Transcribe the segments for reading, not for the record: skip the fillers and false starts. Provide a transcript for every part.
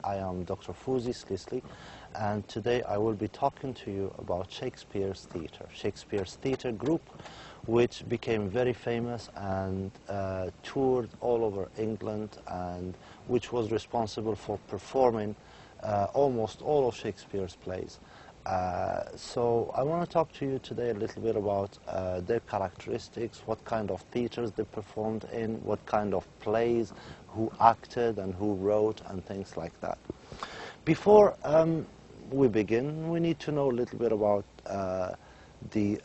I am Dr. Fouzi Slisli, and today I will be talking to you about Shakespeare's theatre. Shakespeare's theatre group, which became very famous and toured all over England, and which was responsible for performing almost all of Shakespeare's plays. So I want to talk to you today a little bit about their characteristics, what kind of theatres they performed in, what kind of plays, who acted and who wrote, and things like that. Before we begin, we need to know a little bit about the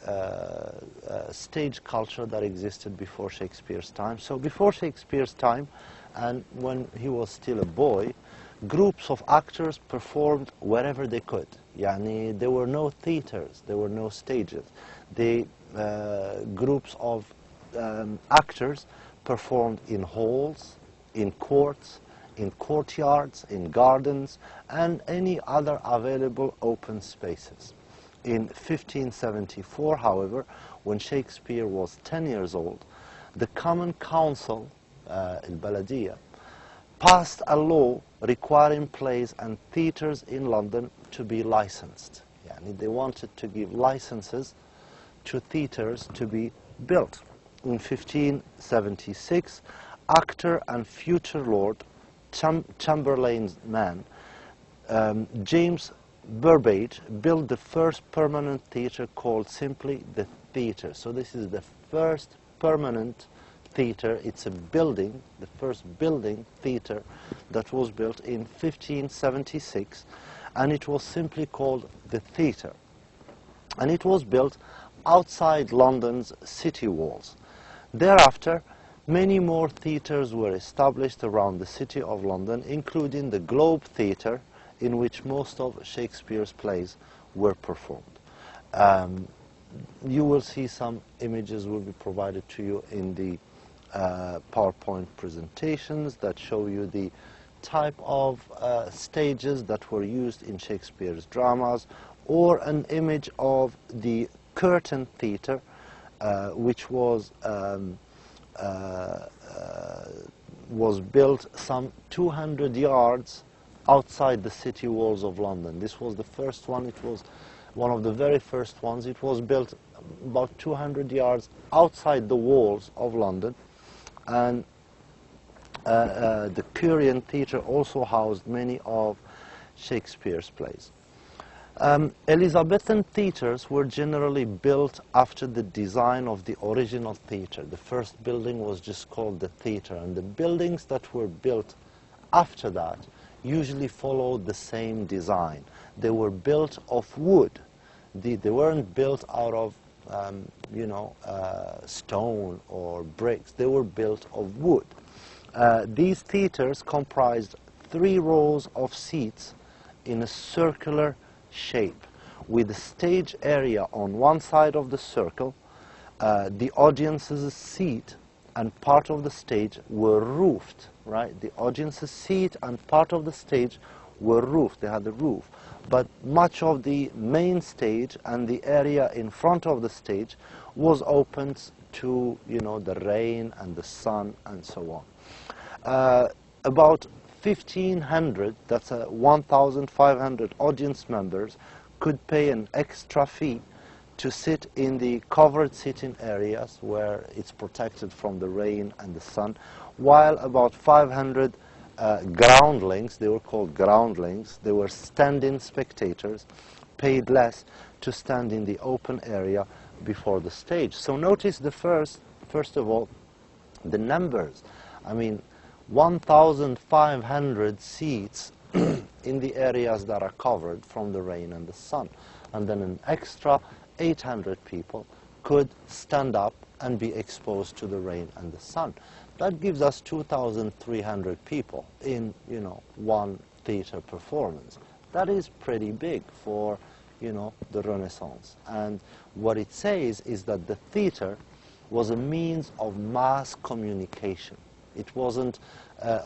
stage culture that existed before Shakespeare's time. So before Shakespeare's time, and when he was still a boy, groups of actors performed wherever they could. Yani, there were no theaters, there were no stages. The groups of actors performed in halls, in courts, in courtyards, in gardens, and any other available open spaces. In 1574, however, when Shakespeare was 10 years old, the Common Council, البلدية, passed a law requiring plays and theatres in London to be licensed. Yani they wanted to give licenses to theatres to be built. In 1576, actor and future Lord Chamberlain's man, James Burbage, built the first permanent theatre called simply the Theatre. So this is the first permanent theatre. It's a building, the first building theatre that was built in 1576, and it was simply called the Theatre. And it was built outside London's city walls. Thereafter, many more theatres were established around the city of London, including the Globe Theatre, in which most of Shakespeare's plays were performed. You will see some images will be provided to you in the PowerPoint presentations that show you the type of stages that were used in Shakespeare's dramas, or an image of the curtain theatre, which was built some 200 yards outside the city walls of London. This was the first one. It was one of the very first ones. It was built about 200 yards outside the walls of London, and the Curien Theatre also housed many of Shakespeare's plays. Elizabethan theatres were generally built after the design of the original theatre. The first building was just called the theatre, and the buildings that were built after that usually followed the same design. They were built of wood. They weren't built out of stone or bricks. They were built of wood. These theatres comprised 3 rows of seats in a circular shape, with the stage area on one side of the circle. The audience's seat and part of the stage were roofed, right? The audience's seat and part of the stage were roofed. They had a roof. But much of the main stage and the area in front of the stage was open to, the rain and the sun and so on. About 1,500, that's 1,500 audience members, could pay an extra fee to sit in the covered sitting areas where it's protected from the rain and the sun, while about 500 groundlings, they were called groundlings, they were standing spectators, paid less to stand in the open area before the stage. So notice first of all, the numbers. I mean, 1,500 seats in the areas that are covered from the rain and the sun, and then an extra 800 people could stand up and be exposed to the rain and the sun. That gives us 2,300 people in, one theatre performance. That is pretty big for, the Renaissance. And what it says is that the theatre was a means of mass communication. It wasn't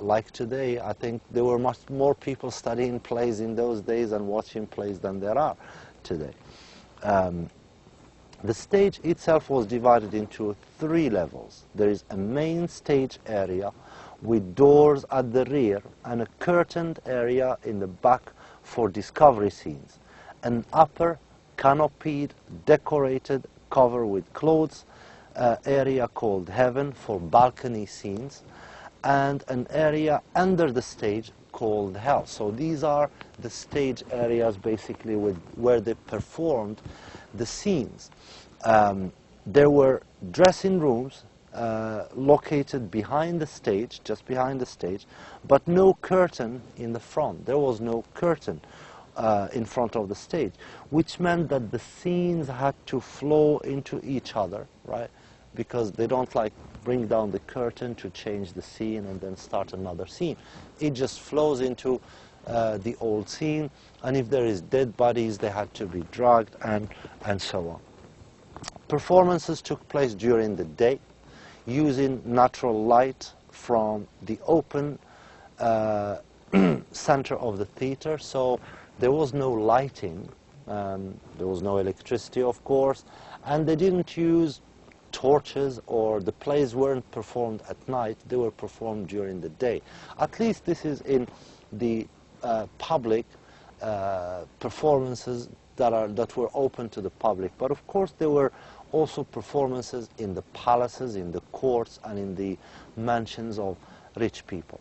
like today. I think there were much more people studying plays in those days and watching plays than there are today. The stage itself was divided into 3 levels. There is a main stage area with doors at the rear and a curtained area in the back for discovery scenes. An upper canopied, decorated, cover with clothes area called heaven for balcony scenes, and an area under the stage called hell. So these are the stage areas basically where they performed the scenes. There were dressing rooms located behind the stage, just behind the stage, but no curtain in the front. There was no curtain in front of the stage, which meant that the scenes had to flow into each other, right? Because they don't like bring down the curtain to change the scene and then start another scene. It just flows into the old scene, and if there is dead bodies, they had to be dragged and so on. Performances took place during the day using natural light from the open center of the theater. So there was no lighting, there was no electricity, of course, and they didn't use torches, or the plays weren't performed at night, they were performed during the day. At least this is in the public performances that were open to the public. But of course there were also performances in the palaces, in the courts, and in the mansions of rich people.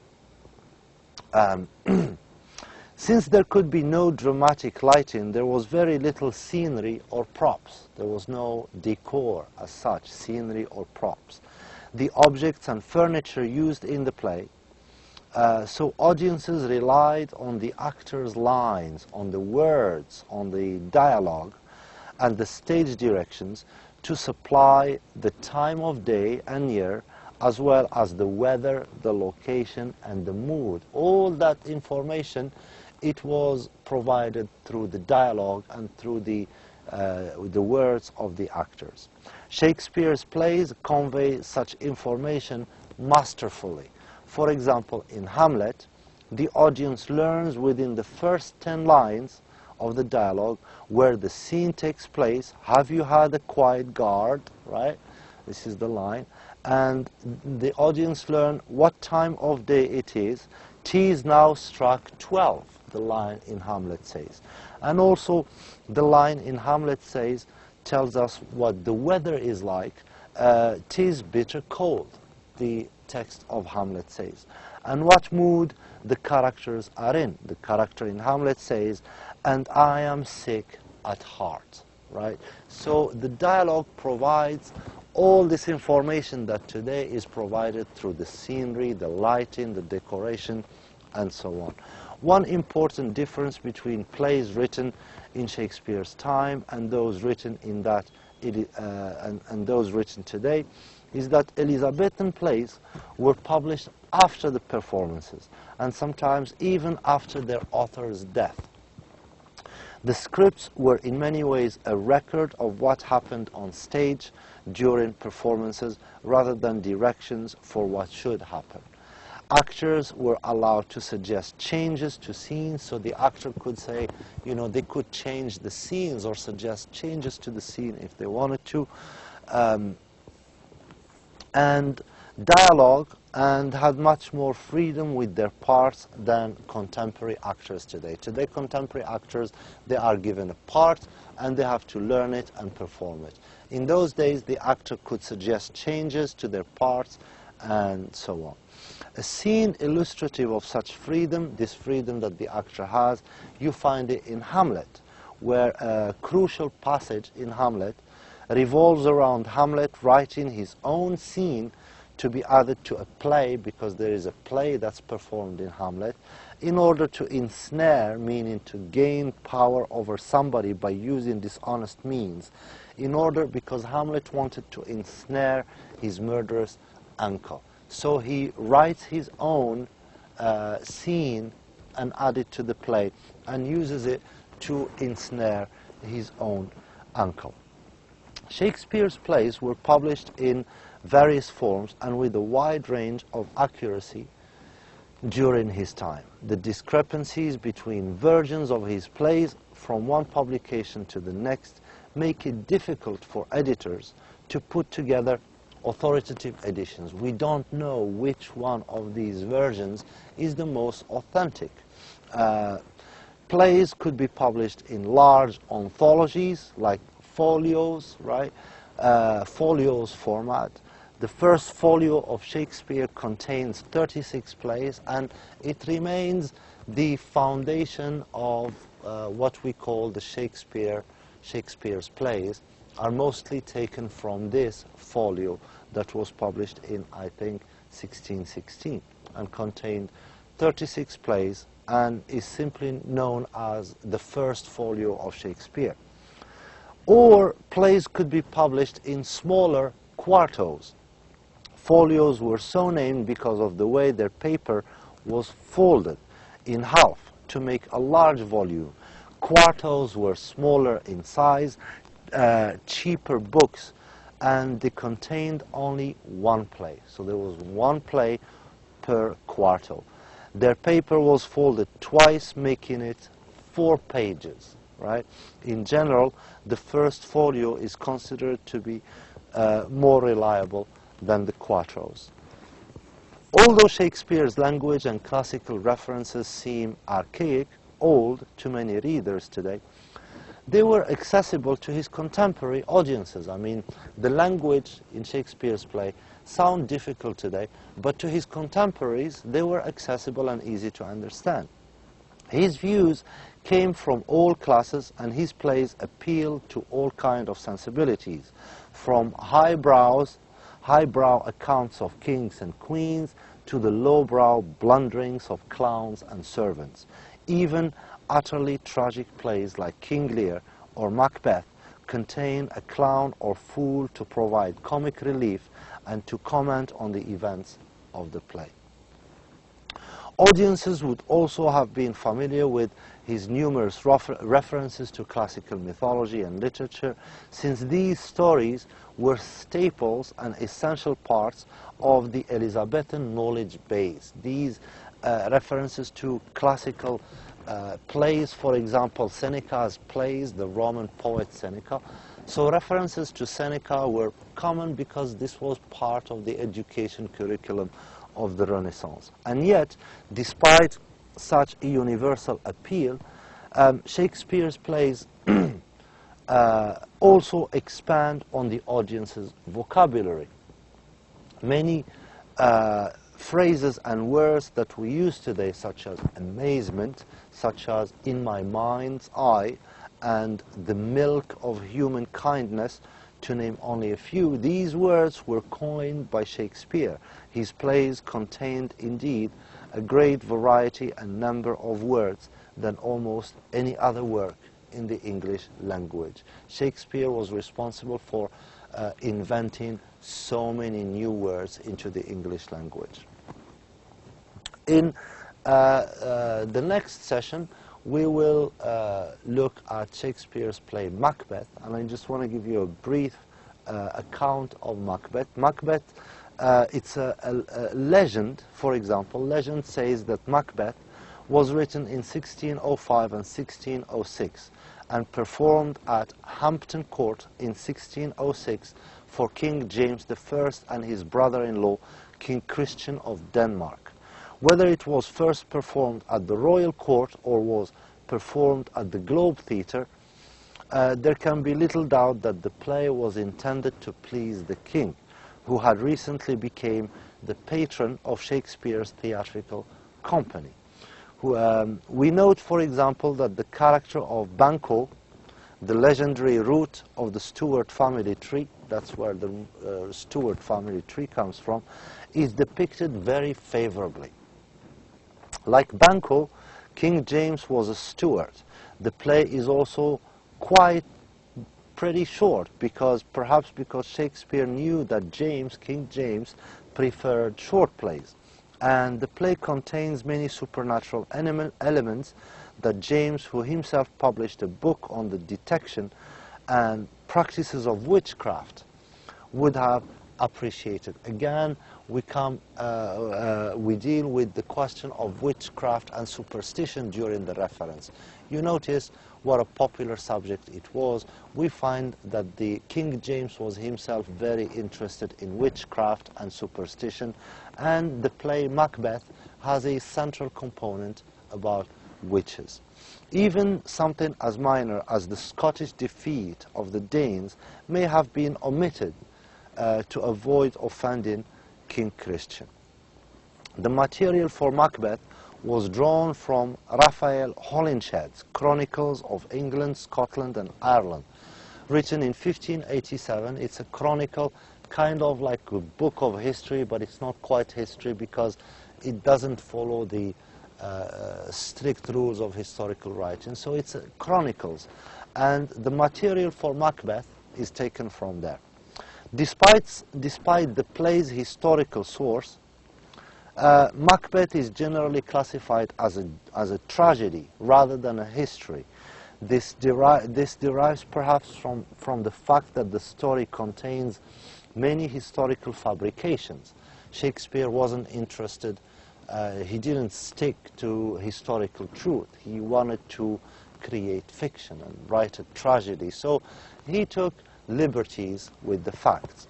Since there could be no dramatic lighting, there was very little scenery or props. There was no decor as such, scenery or props. The objects and furniture used in the play, so audiences relied on the actors' lines, on the words, on the dialogue, and the stage directions to supply the time of day and year, as well as the weather, the location, and the mood. All that information, it was provided through the dialogue and through the words of the actors. Shakespeare's plays convey such information masterfully. For example, in Hamlet, the audience learns within the first 10 lines of the dialogue where the scene takes place. Have you had a quiet guard, right? This is the line. And the audience learn what time of day it is. 'Tis now struck 12, the line in Hamlet says. And also the line in Hamlet tells us what the weather is like. 'Tis bitter cold, the text of Hamlet says. And what mood the characters are in. The character in Hamlet says, and I am sick at heart, right? So the dialogue provides all this information that today is provided through the scenery, the lighting, the decoration, and so on. One important difference between plays written in Shakespeare's time and those written in and those written today is that Elizabethan plays were published after the performances, and sometimes even after their author's death. The scripts were in many ways a record of what happened on stage during performances rather than directions for what should happen. Actors were allowed to suggest changes to scenes, so the actor could say, they could change the scenes or suggest changes to the scene if they wanted to. And dialogue, and had much more freedom with their parts than contemporary actors today. Today, contemporary actors, they are given a part and they have to learn it and perform it. In those days, the actor could suggest changes to their parts and so on. A scene illustrative of such freedom, this freedom that the actor has, you find it in Hamlet, where a crucial passage in Hamlet revolves around Hamlet writing his own scene to be added to a play, because there is a play that's performed in Hamlet, in order to ensnare, meaning to gain power over somebody by using dishonest means, because Hamlet wanted to ensnare his murderous uncle. So he writes his own scene and adds it to the play and uses it to ensnare his own uncle. Shakespeare's plays were published in various forms and with a wide range of accuracy during his time. The discrepancies between versions of his plays from one publication to the next make it difficult for editors to put together authoritative editions. We don't know which one of these versions is the most authentic. Plays could be published in large anthologies like folios, right? Folios format. The first folio of Shakespeare contains 36 plays, and it remains the foundation of what we call the Shakespeare's plays, are mostly taken from this folio that was published in, I think, 1616, and contained 36 plays, and is simply known as the first folio of Shakespeare. Or plays could be published in smaller quartos. Folios were so named because of the way their paper was folded in half to make a large volume. Quartos were smaller in size, cheaper books, and they contained only one play. So there was one play per quarto. Their paper was folded twice, making it 4 pages, right? In general, the first folio is considered to be more reliable than the quartos. Although Shakespeare's language and classical references seem archaic, old to many readers today, they were accessible to his contemporary audiences. I mean, the language in Shakespeare's play sounds difficult today, but to his contemporaries, they were accessible and easy to understand. His views came from all classes, and his plays appealed to all kinds of sensibilities, from highbrow accounts of kings and queens to the lowbrow blunderings of clowns and servants. Even utterly tragic plays like King Lear or Macbeth contain a clown or fool to provide comic relief and to comment on the events of the play. Audiences would also have been familiar with his numerous references to classical mythology and literature, since these stories were staples and essential parts of the Elizabethan knowledge base. These references to classical plays, for example, Seneca's plays, the Roman poet Seneca. So references to Seneca were common because this was part of the education curriculum of the Renaissance. And yet, despite such a universal appeal, Shakespeare's plays also expand on the audience's vocabulary. Many phrases and words that we use today, such as amazement, such as in my mind's eye, and the milk of human kindness, to name only a few, these words were coined by Shakespeare. His plays contained indeed a great variety and number of words than almost any other work in the English language. Shakespeare was responsible for inventing so many new words into the English language. In the next session, we will look at Shakespeare's play Macbeth, and I just want to give you a brief account of Macbeth. Macbeth, it's a legend, for example. Legend says that Macbeth was written in 1605 and 1606 and performed at Hampton Court in 1606 for King James I and his brother-in-law, King Christian of Denmark. Whether it was first performed at the Royal Court or was performed at the Globe Theatre, there can be little doubt that the play was intended to please the king, who had recently become the patron of Shakespeare's theatrical company. We note, for example, that the character of Banquo, the legendary root of the Stuart family tree, that's where the Stuart family tree comes from, is depicted very favorably. Like Banquo, King James was a Stuart. The play is also pretty short, perhaps because Shakespeare knew that King James, preferred short plays. And the play contains many supernatural elements that James, who himself published a book on the detection and practices of witchcraft, would have appreciated. Again, we deal with the question of witchcraft and superstition during the reference. You notice what a popular subject it was. We find that the King James was himself very interested in witchcraft and superstition, and the play Macbeth has a central component about witches. Even something as minor as the Scottish defeat of the Danes may have been omitted to avoid offending King Christian. The material for Macbeth was drawn from Raphael Holinshed's Chronicles of England, Scotland and Ireland, written in 1587. It's a chronicle, kind of like a book of history, but it's not quite history because it doesn't follow the strict rules of historical writing. So it's chronicles, and the material for Macbeth is taken from there. Despite the play's historical source, Macbeth is generally classified as a tragedy rather than a history. This derives perhaps from the fact that the story contains many historical fabrications. Shakespeare wasn't interested, he didn't stick to historical truth. He wanted to create fiction and write a tragedy. So he took liberties with the facts,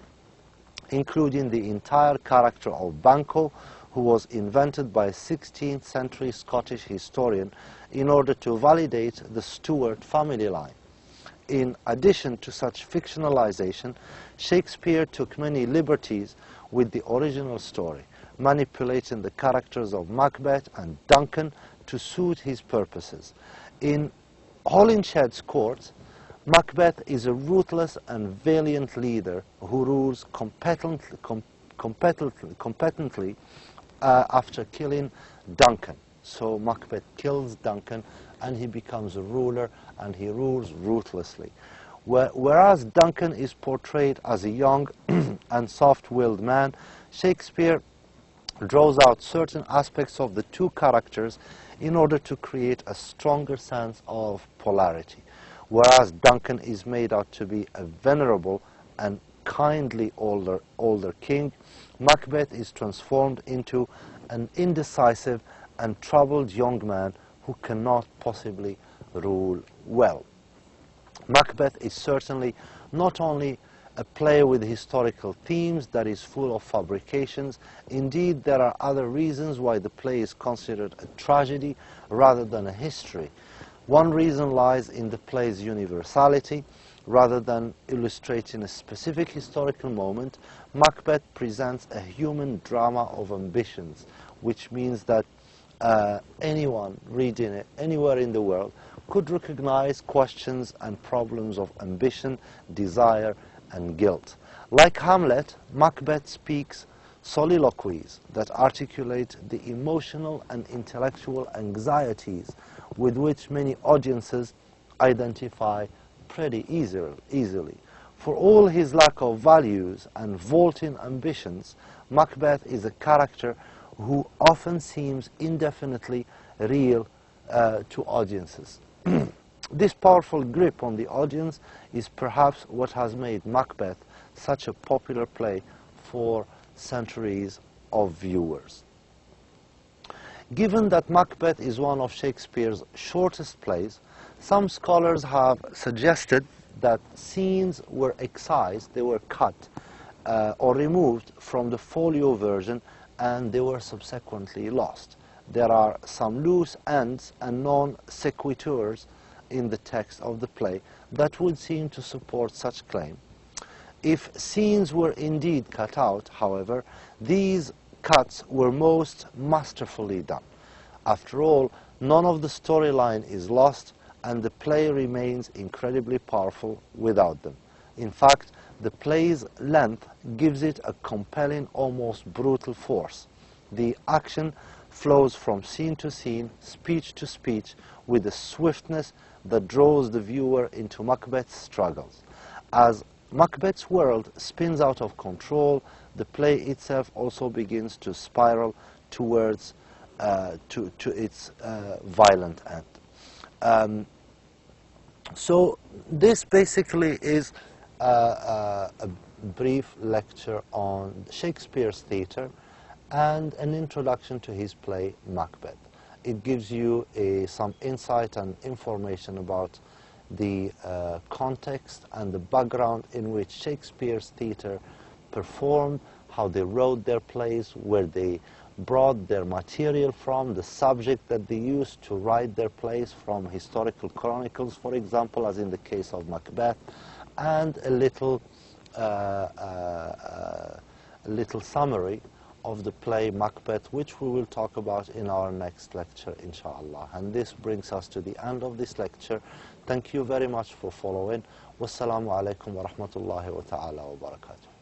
including the entire character of Banquo, who was invented by a 16th century Scottish historian in order to validate the Stuart family line. In addition to such fictionalization, Shakespeare took many liberties with the original story, manipulating the characters of Macbeth and Duncan to suit his purposes. In Holinshed's court, Macbeth is a ruthless and valiant leader who rules competently after killing Duncan. So Macbeth kills Duncan and he becomes a ruler and he rules ruthlessly. Whereas Duncan is portrayed as a young and soft-willed man, Shakespeare draws out certain aspects of the two characters in order to create a stronger sense of polarity. Whereas Duncan is made out to be a venerable and kindly older king, Macbeth is transformed into an indecisive and troubled young man who cannot possibly rule well. Macbeth is certainly not only a play with historical themes that is full of fabrications. Indeed, there are other reasons why the play is considered a tragedy rather than a history. One reason lies in the play's universality. Rather than illustrating a specific historical moment, Macbeth presents a human drama of ambitions, which means that anyone reading it anywhere in the world could recognize questions and problems of ambition, desire, and guilt. Like Hamlet, Macbeth speaks soliloquies that articulate the emotional and intellectual anxieties with which many audiences identify pretty easily. For all his lack of values and vaulting ambitions, Macbeth is a character who often seems indefinitely real to audiences. This powerful grip on the audience is perhaps what has made Macbeth such a popular play for centuries of viewers. Given that Macbeth is one of Shakespeare's shortest plays, some scholars have suggested that scenes were excised, they were cut or removed from the folio version, and they were subsequently lost. There are some loose ends and non sequiturs in the text of the play that would seem to support such claim. If scenes were indeed cut out, however, these cuts were most masterfully done. After all, none of the storyline is lost, and the play remains incredibly powerful without them. In fact, the play's length gives it a compelling, almost brutal force. The action flows from scene to scene, speech to speech, with a swiftness that draws the viewer into Macbeth's struggles. As Macbeth's world spins out of control, the play itself also begins to spiral towards to its violent end. So this basically is a brief lecture on Shakespeare's theatre and an introduction to his play Macbeth. It gives you some insight and information about the context and the background in which Shakespeare's theatre performed, how they wrote their plays, where they brought their material from, the subject that they used to write their plays from historical chronicles, for example, as in the case of Macbeth, and a little summary of the play Macbeth, which we will talk about in our next lecture, inshallah. And this brings us to the end of this lecture. Thank you very much for following. Wassalamu alaikum wa rahmatullahi wa ta'ala wa barakatuh.